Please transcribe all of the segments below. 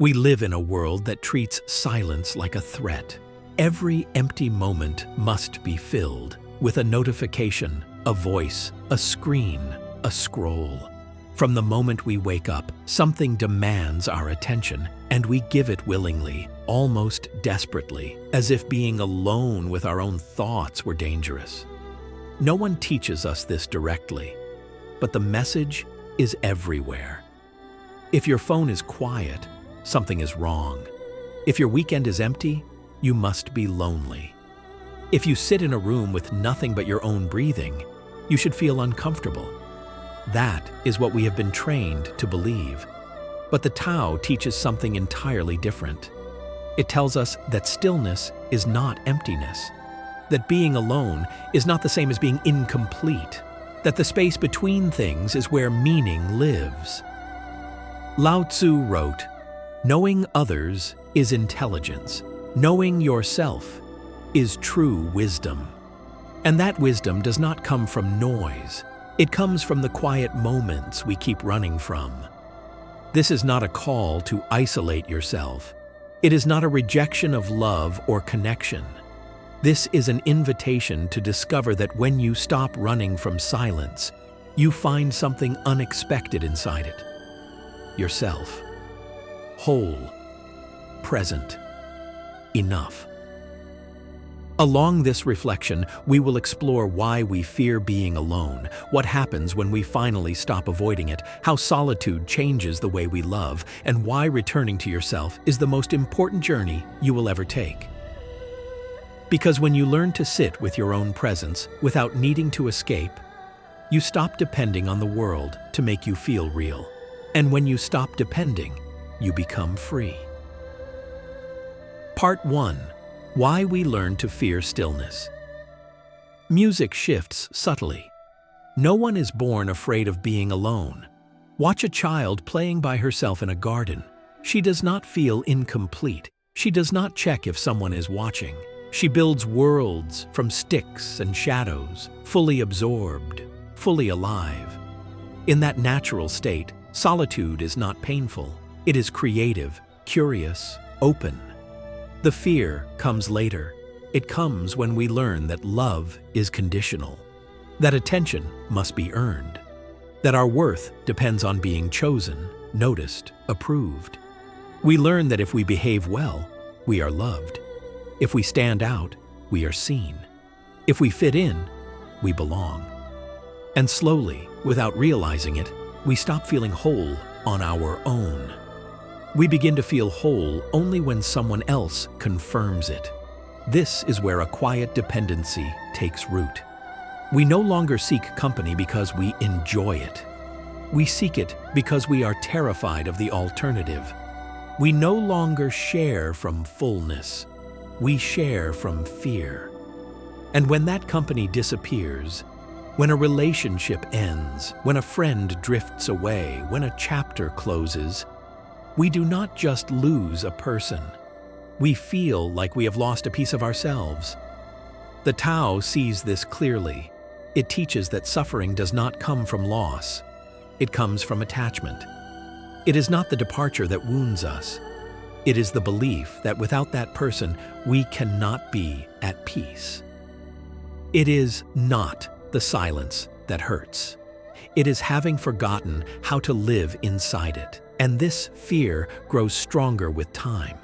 We live in a world that treats silence like a threat. Every empty moment must be filled with a notification, a voice, a screen, a scroll. From the moment we wake up, something demands our attention, and we give it willingly, almost desperately, as if being alone with our own thoughts were dangerous. No one teaches us this directly, but the message is everywhere. If your phone is quiet, something is wrong. If your weekend is empty, you must be lonely. If you sit in a room with nothing but your own breathing, you should feel uncomfortable. That is what we have been trained to believe. But the Tao teaches something entirely different. It tells us that stillness is not emptiness, that being alone is not the same as being incomplete, that the space between things is where meaning lives. Lao Tzu wrote, "Knowing others is intelligence. Knowing yourself is true wisdom." And that wisdom does not come from noise. It comes from the quiet moments we keep running from. This is not a call to isolate yourself. It is not a rejection of love or connection. This is an invitation to discover that when you stop running from silence, you find something unexpected inside it. Yourself. Whole. Present. Enough. Along this reflection, we will explore why we fear being alone, what happens when we finally stop avoiding it, how solitude changes the way we love, and why returning to yourself is the most important journey you will ever take. Because when you learn to sit with your own presence without needing to escape, you stop depending on the world to make you feel real. And when you stop depending, you become free. Part 1. Why we learn to fear stillness. Music shifts subtly. No one is born afraid of being alone. Watch a child playing by herself in a garden. She does not feel incomplete. She does not check if someone is watching. She builds worlds from sticks and shadows, fully absorbed, fully alive. In that natural state, solitude is not painful. It is creative, curious, open. The fear comes later. It comes when we learn that love is conditional, that attention must be earned, that our worth depends on being chosen, noticed, approved. We learn that if we behave well, we are loved. If we stand out, we are seen. If we fit in, we belong. And slowly, without realizing it, we stop feeling whole on our own. We begin to feel whole only when someone else confirms it. This is where a quiet dependency takes root. We no longer seek company because we enjoy it. We seek it because we are terrified of the alternative. We no longer share from fullness. We share from fear. And when that company disappears, when a relationship ends, when a friend drifts away, when a chapter closes, we do not just lose a person. We feel like we have lost a piece of ourselves. The Tao sees this clearly. It teaches that suffering does not come from loss. It comes from attachment. It is not the departure that wounds us. It is the belief that without that person, we cannot be at peace. It is not the silence that hurts. It is having forgotten how to live inside it. And this fear grows stronger with time.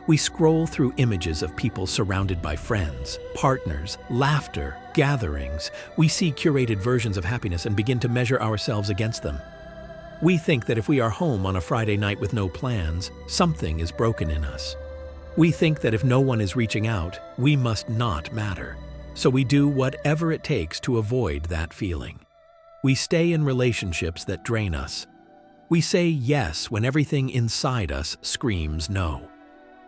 We scroll through images of people surrounded by friends, partners, laughter, gatherings. We see curated versions of happiness and begin to measure ourselves against them. We think that if we are home on a Friday night with no plans, something is broken in us. We think that if no one is reaching out, we must not matter. So we do whatever it takes to avoid that feeling. We stay in relationships that drain us. We say yes when everything inside us screams no.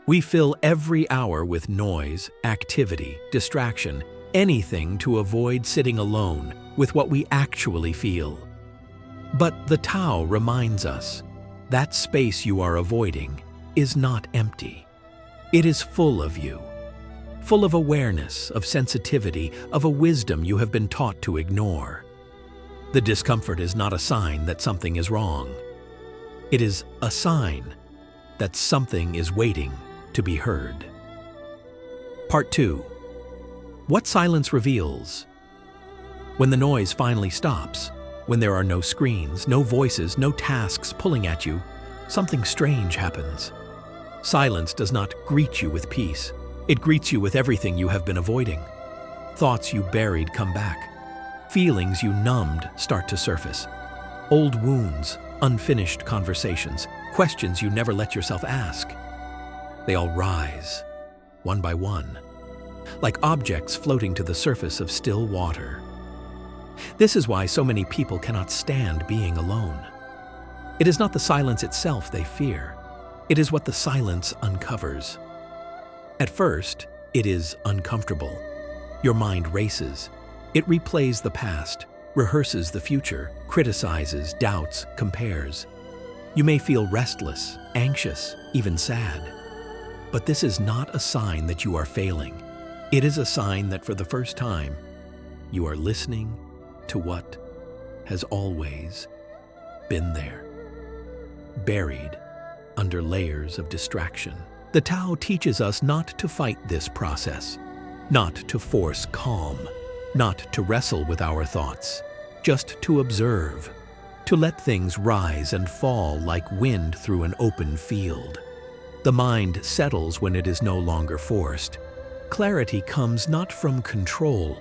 We fill every hour with noise, activity, distraction, anything to avoid sitting alone with what we actually feel. But the Tao reminds us that space you are avoiding is not empty. It is full of you, full of awareness, of sensitivity, of a wisdom you have been taught to ignore. The discomfort is not a sign that something is wrong. It is a sign that something is waiting to be heard. Part 2. What silence reveals? When the noise finally stops, when there are no screens, no voices, no tasks pulling at you, something strange happens. Silence does not greet you with peace. It greets you with everything you have been avoiding. Thoughts you buried come back. Feelings you numbed start to surface. Old wounds, unfinished conversations, questions you never let yourself ask. They all rise, one by one, like objects floating to the surface of still water. This is why so many people cannot stand being alone. It is not the silence itself they fear. It is what the silence uncovers. At first, it is uncomfortable. Your mind races. It replays the past, rehearses the future, criticizes, doubts, compares. You may feel restless, anxious, even sad. But this is not a sign that you are failing. It is a sign that for the first time, you are listening to what has always been there, buried under layers of distraction. The Tao teaches us not to fight this process, not to force calm, not to wrestle with our thoughts, just to observe, to let things rise and fall like wind through an open field. The mind settles when it is no longer forced. Clarity comes not from control,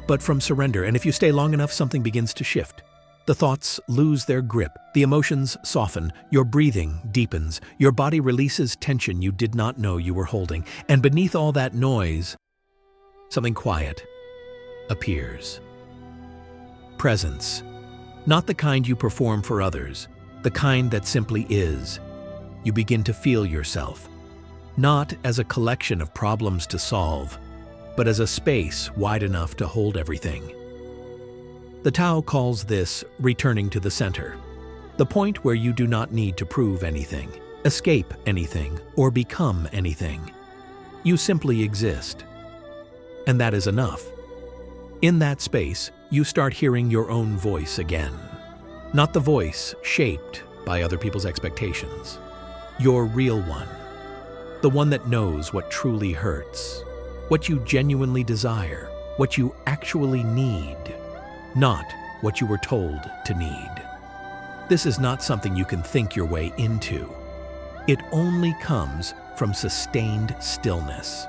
but from surrender, and if you stay long enough, something begins to shift. The thoughts lose their grip, the emotions soften, your breathing deepens, your body releases tension you did not know you were holding, and beneath all that noise, something quiet appears. Presence. Not the kind you perform for others, the kind that simply is. You begin to feel yourself, not as a collection of problems to solve, but as a space wide enough to hold everything. The Tao calls this returning to the center, the point where you do not need to prove anything, escape anything, or become anything. You simply exist. And that is enough. In that space, you start hearing your own voice again. Not the voice shaped by other people's expectations. Your real one. The one that knows what truly hurts, what you genuinely desire, what you actually need, not what you were told to need. This is not something you can think your way into. It only comes from sustained stillness,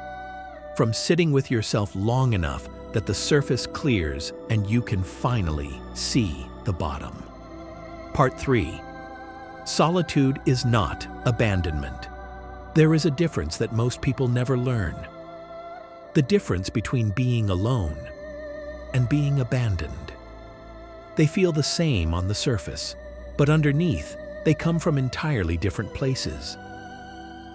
from sitting with yourself long enough that the surface clears and you can finally see the bottom. Part 3. Solitude is not abandonment. There is a difference that most people never learn. The difference between being alone and being abandoned. They feel the same on the surface, but underneath, they come from entirely different places.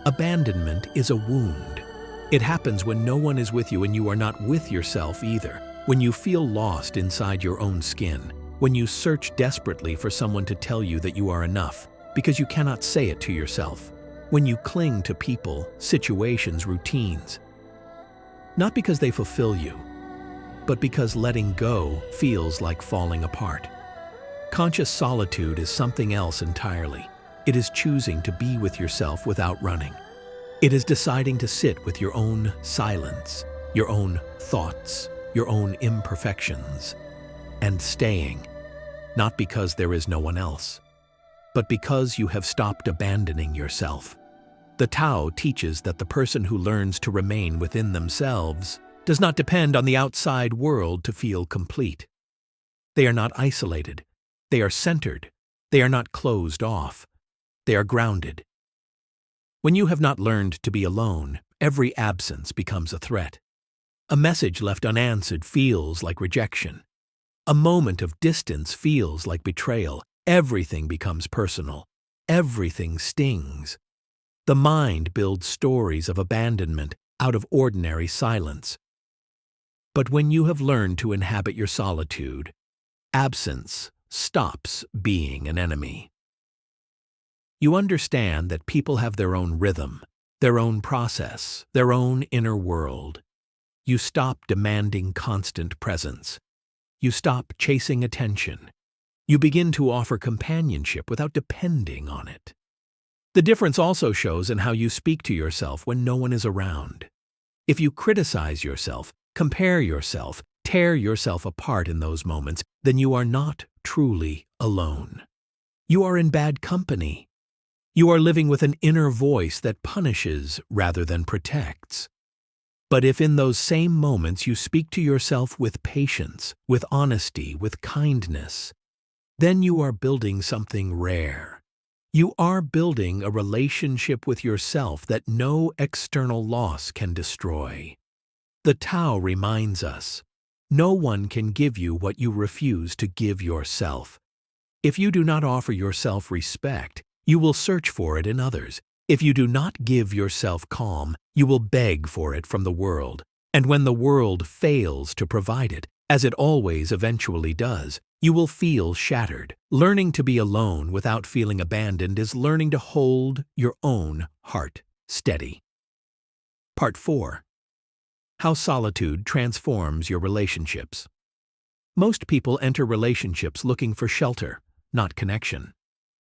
Abandonment is a wound. It happens when no one is with you and you are not with yourself either, when you feel lost inside your own skin, when you search desperately for someone to tell you that you are enough, because you cannot say it to yourself, when you cling to people, situations, routines, not because they fulfill you, but because letting go feels like falling apart. Conscious solitude is something else entirely. It is choosing to be with yourself without running. It is deciding to sit with your own silence, your own thoughts, your own imperfections, and staying, not because there is no one else, but because you have stopped abandoning yourself. The Tao teaches that the person who learns to remain within themselves does not depend on the outside world to feel complete. They are not isolated. They are centered. They are not closed off. They are grounded. When you have not learned to be alone, every absence becomes a threat. A message left unanswered feels like rejection. A moment of distance feels like betrayal. Everything becomes personal. Everything stings. The mind builds stories of abandonment out of ordinary silence. But when you have learned to inhabit your solitude, absence stops being an enemy. You understand that people have their own rhythm, their own process, their own inner world. You stop demanding constant presence. You stop chasing attention. You begin to offer companionship without depending on it. The difference also shows in how you speak to yourself when no one is around. If you criticize yourself, compare yourself, tear yourself apart in those moments, then you are not truly alone. You are in bad company. You are living with an inner voice that punishes rather than protects. But if in those same moments you speak to yourself with patience, with honesty, with kindness, then you are building something rare. You are building a relationship with yourself that no external loss can destroy. The Tao reminds us, no one can give you what you refuse to give yourself. If you do not offer yourself respect, you will search for it in others. If you do not give yourself calm, you will beg for it from the world. And when the world fails to provide it, as it always eventually does, you will feel shattered. Learning to be alone without feeling abandoned is learning to hold your own heart steady. Part 4. How solitude transforms your relationships. Most people enter relationships looking for shelter, not connection.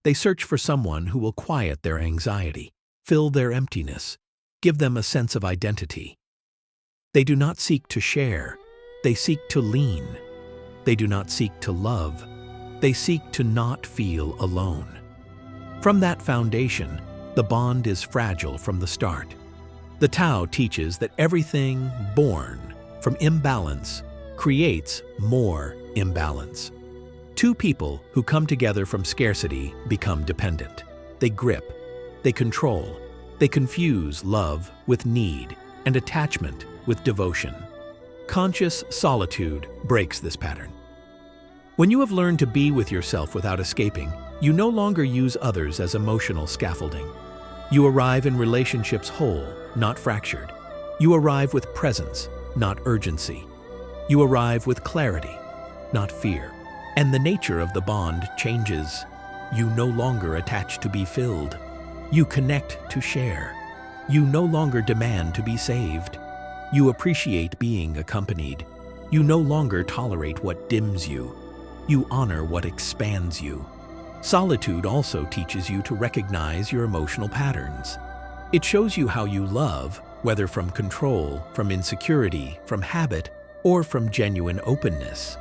They search for someone who will quiet their anxiety, fill their emptiness, give them a sense of identity. They do not seek to share, they seek to lean. They do not seek to love, they seek to not feel alone. From that foundation, the bond is fragile from the start. The Tao teaches that everything born from imbalance creates more imbalance. Two people who come together from scarcity become dependent. They grip, they control, they confuse love with need and attachment with devotion. Conscious solitude breaks this pattern. When you have learned to be with yourself without escaping, you no longer use others as emotional scaffolding. You arrive in relationships whole, not fractured. You arrive with presence, not urgency. You arrive with clarity, not fear. And the nature of the bond changes. You no longer attach to be filled. You connect to share. You no longer demand to be saved. You appreciate being accompanied. You no longer tolerate what dims you. You honor what expands you. Solitude also teaches you to recognize your emotional patterns. It shows you how you love, whether from control, from insecurity, from habit, or from genuine openness.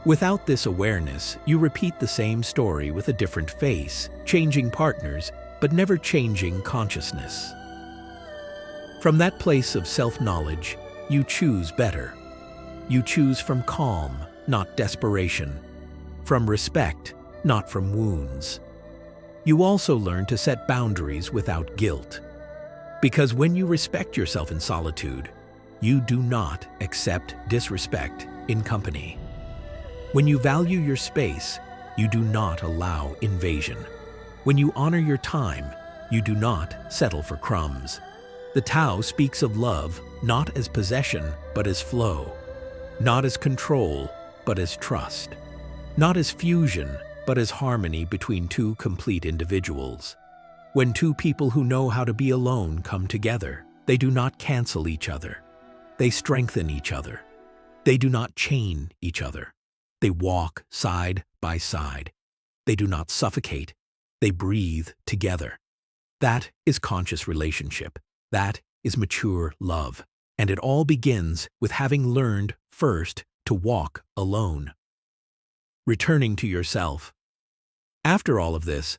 Without this awareness, you repeat the same story with a different face, changing partners, but never changing consciousness. From that place of self-knowledge, you choose better. You choose from calm, not desperation. From respect, not from wounds. You also learn to set boundaries without guilt. Because when you respect yourself in solitude, you do not accept disrespect in company. When you value your space, you do not allow invasion. When you honor your time, you do not settle for crumbs. The Tao speaks of love not as possession, but as flow. Not as control, but as trust. Not as fusion, but as harmony between two complete individuals. When two people who know how to be alone come together, they do not cancel each other. They strengthen each other. They do not chain each other. They walk side by side. They do not suffocate. They breathe together. That is conscious relationship. That is mature love. And it all begins with having learned first to walk alone. Returning to yourself. After all of this,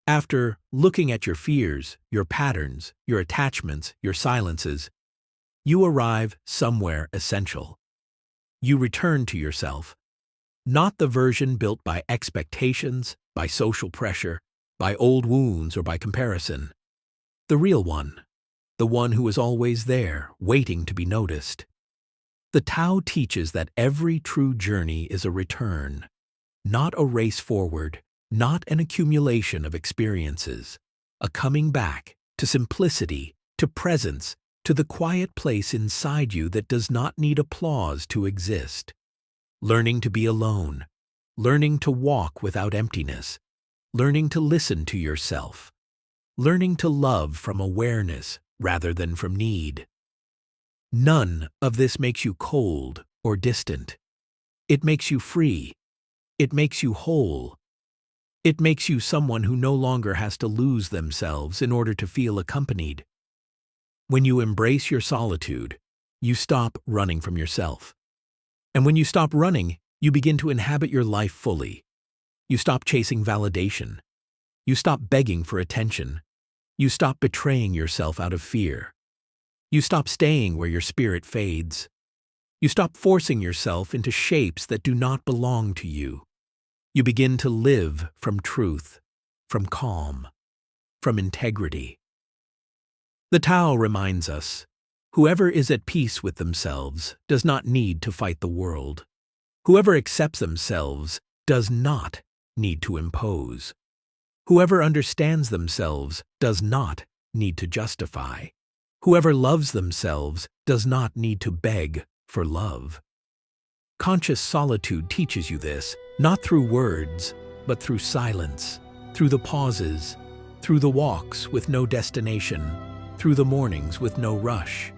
after looking at your fears, your patterns, your attachments, your silences, you arrive somewhere essential. You return to yourself. Not the version built by expectations, by social pressure, by old wounds, or by comparison. The real one. The one who is always there, waiting to be noticed. The Tao teaches that every true journey is a return, not a race forward, not an accumulation of experiences, a coming back to simplicity, to presence, to the quiet place inside you that does not need applause to exist. Learning to be alone, learning to walk without emptiness, learning to listen to yourself, learning to love from awareness rather than from need. None of this makes you cold or distant. It makes you free. It makes you whole. It makes you someone who no longer has to lose themselves in order to feel accompanied. When you embrace your solitude, you stop running from yourself. And when you stop running, you begin to inhabit your life fully. You stop chasing validation. You stop begging for attention. You stop betraying yourself out of fear. You stop staying where your spirit fades. You stop forcing yourself into shapes that do not belong to you. You begin to live from truth, from calm, from integrity. The Tao reminds us, whoever is at peace with themselves does not need to fight the world. Whoever accepts themselves does not need to impose. Whoever understands themselves does not need to justify. Whoever loves themselves does not need to beg for love. Conscious solitude teaches you this, not through words, but through silence, through the pauses, through the walks with no destination, through the mornings with no rush,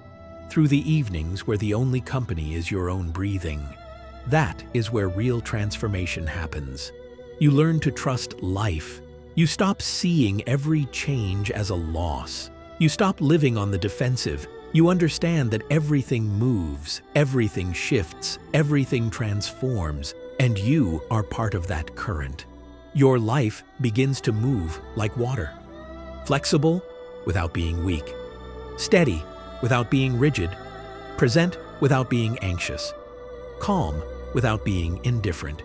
through the evenings where the only company is your own breathing. That is where real transformation happens. You learn to trust life. You stop seeing every change as a loss. You stop living on the defensive. You understand that everything moves, everything shifts, everything transforms, and you are part of that current. Your life begins to move like water. Flexible without being weak. Steady without being rigid. Present without being anxious. Calm without being indifferent.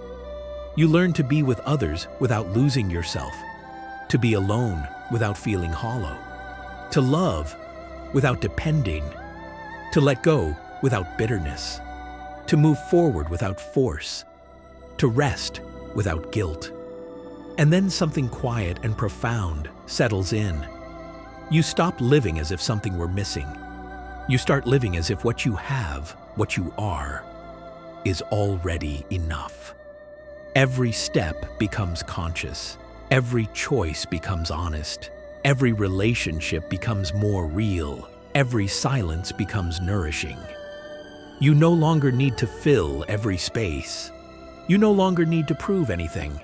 You learn to be with others without losing yourself. To be alone without feeling hollow. To love without depending. To let go without bitterness. To move forward without force. To rest without guilt. And then something quiet and profound settles in. You stop living as if something were missing. You start living as if what you have, what you are, is already enough. Every step becomes conscious. Every choice becomes honest. Every relationship becomes more real. Every silence becomes nourishing. You no longer need to fill every space. You no longer need to prove anything.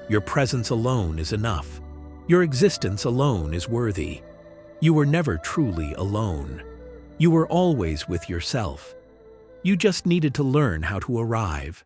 Your presence alone is enough. Your existence alone is worthy. You were never truly alone. You were always with yourself. You just needed to learn how to arrive.